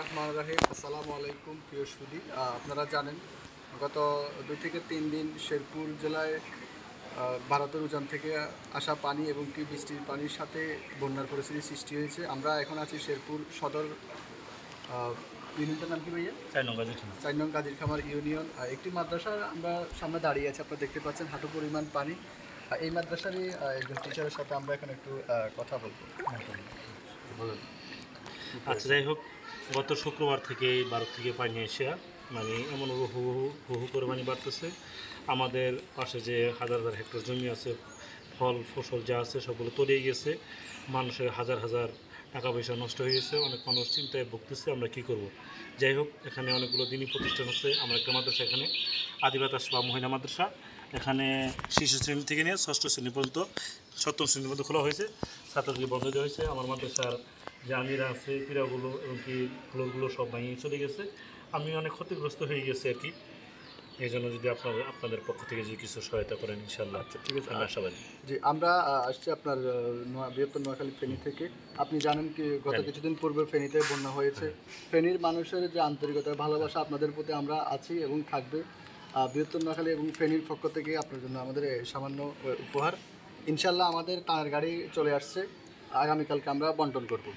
রহমান রাহিম। আসসালামু আলাইকুম প্রিয় সুধী। আপনারা জানেন গত 2 থেকে 3 দিন শেরপুর জেলায় ভারতের উজান থেকে আসা পানি এবং কি বৃষ্টির পানির সাথে বন্যার পরিস্থিতি সৃষ্টি হয়েছে। আমরা এখন আছি শেরপুর সদর ইউনিয়নটার নাম কি ভাইয়া? 4 নং গাজীর খামার ইউনিয়ন। একটি মাদ্রাসার আমরা সামনে দাঁড়িয়ে আছি, আপনারা দেখতে পাচ্ছেন হাঁটু পরিমাণ পানি। এই মাদ্রাসারই একজন টিচারের সাথে আমরা এখন একটু কথা বলবো। বলুন। আচ্ছা, যাই হোক, গত শুক্রবার থেকে ভারত থেকে পানি এসে মানে এমন হু হু হু হু করে পানি বাড়তেছে। আমাদের পাশে যে হাজার হাজার হেক্টর জমি আছে, ফল ফসল যা আছে সবগুলো তলিয়ে গেছে। মানুষের হাজার হাজার টাকা পয়সা নষ্ট হয়ে গেছে, অনেক মানুষ চিন্তায় ভুগতেছে আমরা কি করব। যাই হোক, এখানে অনেকগুলো দিনই প্রতিষ্ঠান আছে। আমরা একটা মাদ্রাসা এখানে আদিবাতাস বা মহিলা মাদ্রাসা, এখানে শিশু শ্রেণী থেকে নিয়ে ষষ্ঠ শ্রেণী পর্যন্ত, সপ্তম শ্রেণী পর্যন্ত খোলা হয়েছে, ছাত্রদের বন্ধ দেওয়া হয়েছে। আমার মাদ্রাসার যে আমিরা আছে, পীড়াগুলো এবং কি ফ্লোরগুলো সব ভেঙে চলে গেছে। আমি অনেক ক্ষতিগ্রস্ত হয়ে গেছি আর কি। এই জন্য যদি আপনাদের পক্ষ থেকে যদি কিছু সহায়তা করেন, ইনশাল্লাহ আচ্ছা, ঠিক আছে। আমি আশাবাদী। জি, আমরা আসছি আপনার বৃহত্তর নোয়াখালী ফেনী থেকে। আপনি জানেন কি গত জানি। কিছুদিন পূর্বে ফেনীতে বন্যা হয়েছে। ফেনীর মানুষের যে আন্তরিকতা ভালোবাসা আপনাদের প্রতি আমরা আছি এবং থাকবে। বৃহত্তর নোয়াখালী এবং ফেনীর পক্ষ থেকে আপনার জন্য আমাদের এই সামান্য উপহার। ইনশাল্লাহ আমাদের তাঁর গাড়ি চলে আসছে, আগামীকালকে আমরা বন্টন করব।